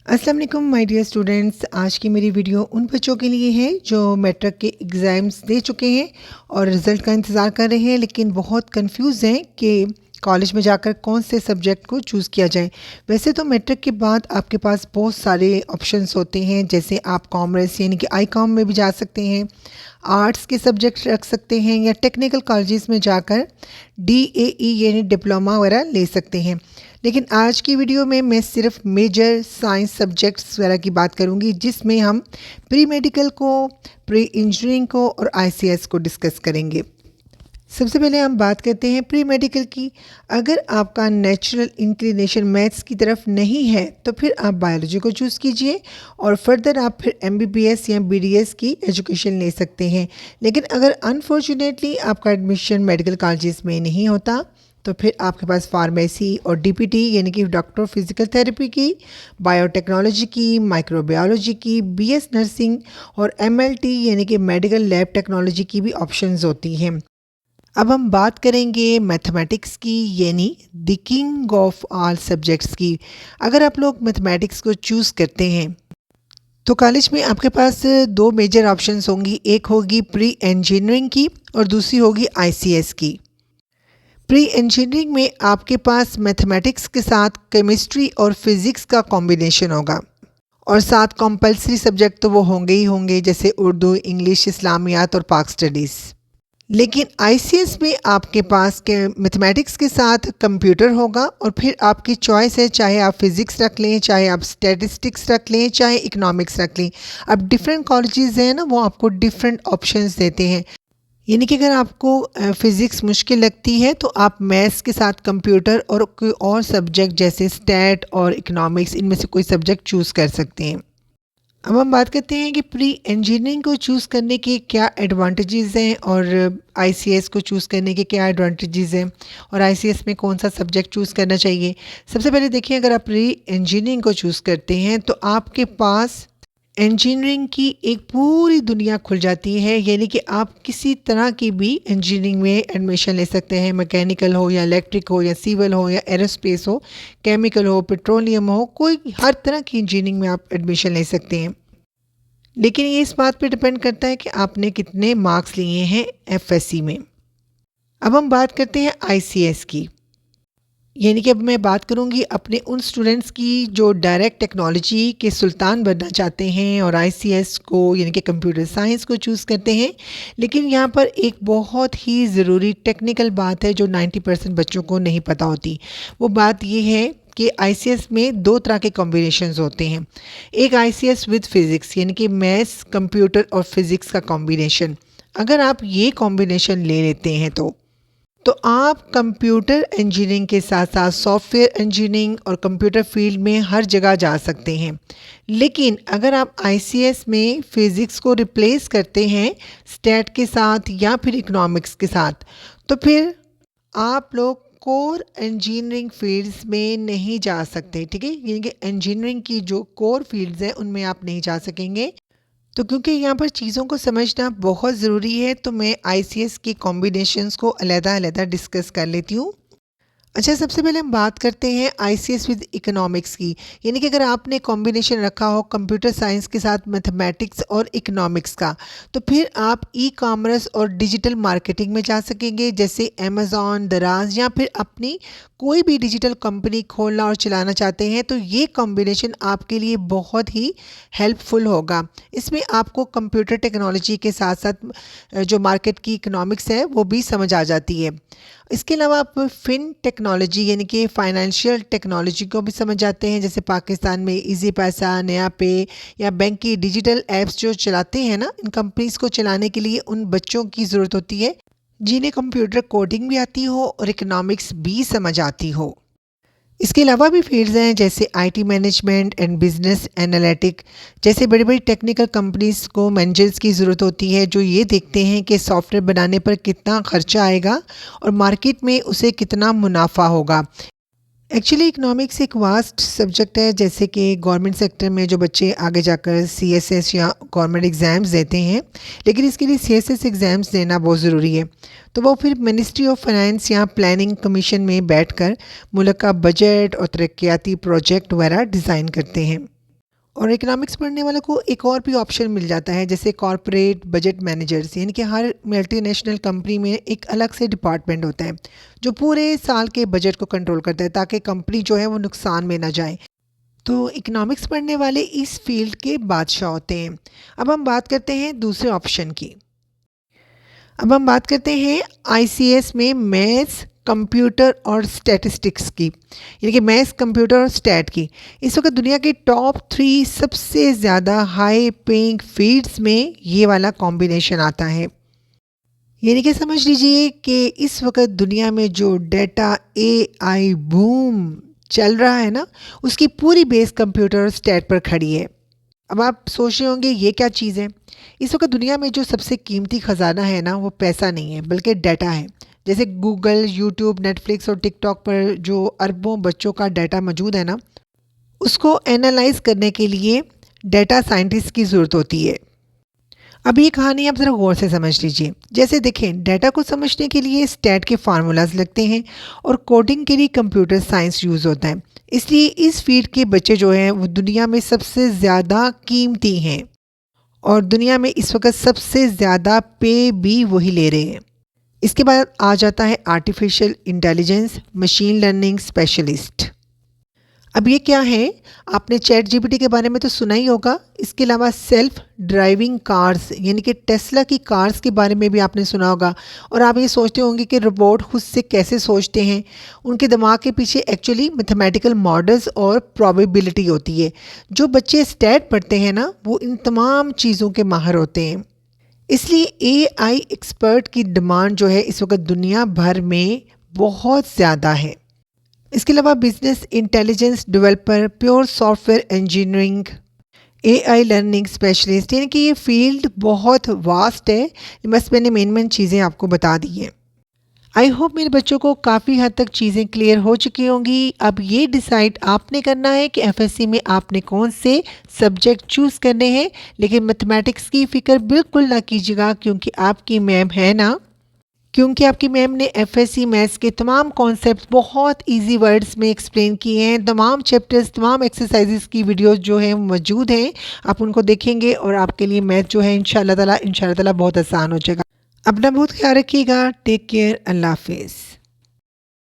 अस्सलाम वालेकुम my dear students. आज की मेरी वीडियो उन बच्चों के लिए है जो मैट्रिक के एग्ज़ाम्स दे चुके हैं और रिज़ल्ट का इंतज़ार कर रहे हैं, लेकिन बहुत कंफ्यूज हैं कि कॉलेज में जाकर कौन से सब्जेक्ट को चूज़ किया जाए। वैसे तो मैट्रिक के बाद आपके पास बहुत सारे ऑप्शंस होते हैं, जैसे आप कॉमर्स यानी कि आई कॉम में भी जा सकते हैं, आर्ट्स के सब्जेक्ट रख सकते हैं, या टेक्निकल कॉलेजेस में जाकर DAE यानी डिप्लोमा वगैरह ले सकते हैं। लेकिन आज की वीडियो में मैं सिर्फ मेजर साइंस सब्जेक्ट्स वगैरह की बात करूंगी, जिसमें हम प्री मेडिकल को, प्री इंजीनियरिंग को और ICS को डिस्कस करेंगे। सबसे पहले हम बात करते हैं प्री मेडिकल की। अगर आपका नेचुरल इंक्लिनेशन मैथ्स की तरफ नहीं है तो फिर आप बायोलॉजी को चूज़ कीजिए और फर्दर आप फिर MBBS या BDS की एजुकेशन ले सकते हैं। लेकिन अगर अनफॉर्चुनेटली आपका एडमिशन मेडिकल कॉलेजेस में नहीं होता तो फिर आपके पास फार्मेसी और DPT यानी कि डॉक्टर फिज़िकल थेरेपी की, बायोटेक्नोलॉजी की, माइक्रोबायोलॉजी की, BS नर्सिंग और MLT यानी कि मेडिकल लैब टेक्नोलॉजी की भी ऑप्शंस होती हैं। अब हम बात करेंगे मैथमेटिक्स की, यानी the king of all subjects की। अगर आप लोग मैथमेटिक्स को चूज़ करते हैं तो कॉलेज में आपके पास दो मेजर ऑप्शंस होंगी। एक होगी प्री इंजीनियरिंग की और दूसरी होगी ICS की। प्री इंजीनियरिंग में आपके पास मैथमेटिक्स के साथ केमिस्ट्री और फिज़िक्स का कॉम्बिनेशन होगा और साथ कंपलसरी सब्जेक्ट तो वो होंगे ही होंगे, जैसे उर्दू, इंग्लिश, इस्लामियात और पाक स्टडीज़। लेकिन ICS में आपके पास के मैथमेटिक्स के साथ कंप्यूटर होगा और फिर आपकी चॉइस है, चाहे आप फिज़िक्स रख लें, चाहे आप स्टैटिस्टिक्स रख लें, चाहे इकोनॉमिक्स रख लें। अब डिफरेंट कॉलेजेस हैं ना, वो आपको डिफरेंट ऑप्शंस देते हैं। यानी कि अगर आपको फ़िज़िक्स मुश्किल लगती है तो आप मैथ्स के साथ कंप्यूटर और कोई और सब्जेक्ट जैसे स्टैट और इकोनॉमिक्स, इनमें से कोई सब्जेक्ट चूज़ कर सकते हैं। अब हम बात करते हैं कि प्री इंजीनियरिंग को चूज़ करने के क्या एडवांटेजेस हैं और ICS को चूज़ करने के क्या एडवांटेजेस हैं और ICS में कौन सा सब्जेक्ट चूज़ करना चाहिए। सबसे पहले देखिए, अगर आप प्री इंजीनियरिंग को चूज़ करते हैं तो आपके पास इंजीनियरिंग की एक पूरी दुनिया खुल जाती है। यानी कि आप किसी तरह की भी इंजीनियरिंग में एडमिशन ले सकते हैं, मैकेनिकल हो या इलेक्ट्रिक हो या सिविल हो या एरोस्पेस हो, केमिकल हो, पेट्रोलियम हो, कोई हर तरह की इंजीनियरिंग में आप एडमिशन ले सकते हैं। लेकिन ये इस बात पे डिपेंड करता है कि आपने कितने मार्क्स लिए हैं FSC में। अब हम बात करते हैं ICS की। यानी कि अब मैं बात करूंगी अपने उन स्टूडेंट्स की जो डायरेक्ट टेक्नोलॉजी के सुल्तान बनना चाहते हैं और ICS को यानी कि कंप्यूटर साइंस को चूज़ करते हैं। लेकिन यहाँ पर एक बहुत ही ज़रूरी टेक्निकल बात है जो 90% बच्चों को नहीं पता होती। वो बात ये है कि ICS में दो तरह के कॉम्बिनेशंस होते हैं। एक ICS विद फिज़िक्स यानी कि मैथ्स, कंप्यूटर और फिज़िक्स का कॉम्बिनेशन। अगर आप ये कॉम्बिनेशन ले लेते हैं तो आप कंप्यूटर इंजीनियरिंग के साथ साथ सॉफ्टवेयर इंजीनियरिंग और कंप्यूटर फील्ड में हर जगह जा सकते हैं। लेकिन अगर आप ICS में फ़िज़िक्स को रिप्लेस करते हैं स्टैट के साथ या फिर इकोनॉमिक्स के साथ, तो फिर आप लोग कोर इंजीनियरिंग फील्ड्स में नहीं जा सकते। ठीक है, यानी कि इंजीनियरिंग की जो कोर फील्ड्स हैं उनमें आप नहीं जा सकेंगे। तो क्योंकि यहाँ पर चीज़ों को समझना बहुत ज़रूरी है, तो मैं ICS के कॉम्बिनेशंस को अलग-अलग डिस्कस कर लेती हूँ। अच्छा, सबसे पहले हम बात करते हैं ICS विद इकोनॉमिक्स की। यानी कि अगर आपने कॉम्बिनेशन रखा हो कंप्यूटर साइंस के साथ मैथमेटिक्स और इकोनॉमिक्स का, तो फिर आप ई-कॉमर्स और डिजिटल मार्केटिंग में जा सकेंगे, जैसे अमेज़ॉन, दराज, या फिर अपनी कोई भी डिजिटल कंपनी खोलना और चलाना चाहते हैं तो ये कॉम्बिनेशन आपके लिए बहुत ही हेल्पफुल होगा। इसमें आपको कंप्यूटर टेक्नोलॉजी के साथ साथ जो मार्केट की इकोनॉमिक्स है वो भी समझ आ जाती है। इसके अलावा आप फिन टेक्नोलॉजी यानी कि फ़ाइनेंशियल टेक्नोलॉजी को भी समझ जाते हैं, जैसे पाकिस्तान में इजी पैसा, नया पे या बैंक की डिजिटल ऐप्स जो चलाते हैं ना, इन कंपनीज़ को चलाने के लिए उन बच्चों की ज़रूरत होती है जिन्हें कंप्यूटर कोडिंग भी आती हो और इकोनॉमिक्स भी समझ आती हो। इसके अलावा भी फील्ड्स हैं जैसे IT management and business analytic. जैसे बड़ी बड़ी टेक्निकल कंपनीज को मैनेजर्स की ज़रूरत होती है जो ये देखते हैं कि सॉफ्टवेयर बनाने पर कितना खर्चा आएगा और मार्केट में उसे कितना मुनाफा होगा। एक्चुअली इकोनॉमिक्स एक वास्ट सब्जेक्ट है, जैसे कि गवर्नमेंट सेक्टर में जो बच्चे आगे जाकर CSS या गवर्नमेंट एग्ज़ाम्स देते हैं, लेकिन इसके लिए CSS एग्ज़ाम्स देना बहुत ज़रूरी है, तो वो फिर मिनिस्ट्री ऑफ फाइनेंस या प्लानिंग कमीशन में बैठकर मुल्क का बजट और तरक्याती प्रोजेक्ट वगैरह डिज़ाइन करते हैं। और इकोनॉमिक्स पढ़ने वालों को एक और भी ऑप्शन मिल जाता है, जैसे कॉरपोरेट बजट मैनेजर्स, यानी कि हर मल्टीनेशनल कंपनी में एक अलग से डिपार्टमेंट होता है जो पूरे साल के बजट को कंट्रोल करता है ताकि कंपनी जो है वो नुकसान में ना जाए। तो इकोनॉमिक्स पढ़ने वाले इस फील्ड के बादशाह होते हैं। अब हम बात करते हैं दूसरे ऑप्शन की। अब हम बात करते हैं आईसीएस में मैथ्स, कंप्यूटर और स्टैटिस्टिक्स की, यानी कि मैथ्स, कंप्यूटर और स्टैट की। इस वक्त दुनिया के टॉप 3 सबसे ज़्यादा हाई पेइंग फील्ड्स में ये वाला कॉम्बिनेशन आता है। यानी कि समझ लीजिए कि इस वक्त दुनिया में जो डेटा एआई बूम चल रहा है ना, उसकी पूरी बेस कंप्यूटर और स्टैट पर खड़ी है। अब आप सोच रहे होंगे ये क्या चीज़ है। इस वक्त दुनिया में जो सबसे कीमती ख़जाना है ना, वो पैसा नहीं है बल्कि डाटा है। जैसे गूगल, यूट्यूब, नेटफ्लिक्स और टिकटॉक पर जो अरबों बच्चों का डाटा मौजूद है ना, उसको एनालाइज करने के लिए डाटा साइंटिस्ट की ज़रूरत होती है। अब ये कहानी आप ज़रा गौर से समझ लीजिए। जैसे देखें, डाटा को समझने के लिए स्टैट के फार्मूलाज लगते हैं और कोडिंग के लिए कंप्यूटर साइंस यूज़ होता है। इसलिए इस फील्ड के बच्चे जो हैं वो दुनिया में सबसे ज़्यादा कीमती हैं और दुनिया में इस वक्त सबसे ज़्यादा पे भी वही ले रहे हैं। इसके बाद आ जाता है artificial intelligence, machine learning specialist. अब ये क्या है? आपने चैट जीपीटी के बारे में तो सुना ही होगा। इसके अलावा सेल्फ ड्राइविंग कार्स, यानी कि टेस्ला की कार्स के बारे में भी आपने सुना होगा। और आप ये सोचते होंगे कि रोबोट खुद से कैसे सोचते हैं। उनके दिमाग के पीछे एक्चुअली मैथमेटिकल मॉडल्स और प्रोबेबिलिटी होती है। जो बच्चे स्टैट पढ़ते हैं ना, वो इन तमाम चीज़ों के माहिर होते हैं। इसलिए एआई एक्सपर्ट की डिमांड जो है इस वक्त दुनिया भर में बहुत ज़्यादा है। इसके अलावा business intelligence developer, pure software engineering, AI learning specialist, यानी कि ये फील्ड बहुत वास्ट है। बस मैंने मेन चीज़ें आपको बता दी हैं। आई होप मेरे बच्चों को काफ़ी हद तक चीज़ें क्लियर हो चुकी होंगी। अब ये डिसाइड आपने करना है कि एफएससी में आपने कौन से सब्जेक्ट चूज़ करने हैं। लेकिन मैथमेटिक्स की फ़िक्र बिल्कुल ना कीजिएगा, क्योंकि आपकी मैम ने एफएससी मैथ्स के तमाम कॉन्सेप्ट्स बहुत इजी वर्ड्स में एक्सप्लेन किए हैं। तमाम चैप्टर्स, तमाम एक्सरसाइजेस की वीडियोस जो हैं मौजूद हैं। आप उनको देखेंगे और आपके लिए मैथ जो है इंशाल्लाह ताला बहुत आसान हो जाएगा। अपना बहुत ख्याल रखिएगा। Take care. अल्लाह हाफिज़।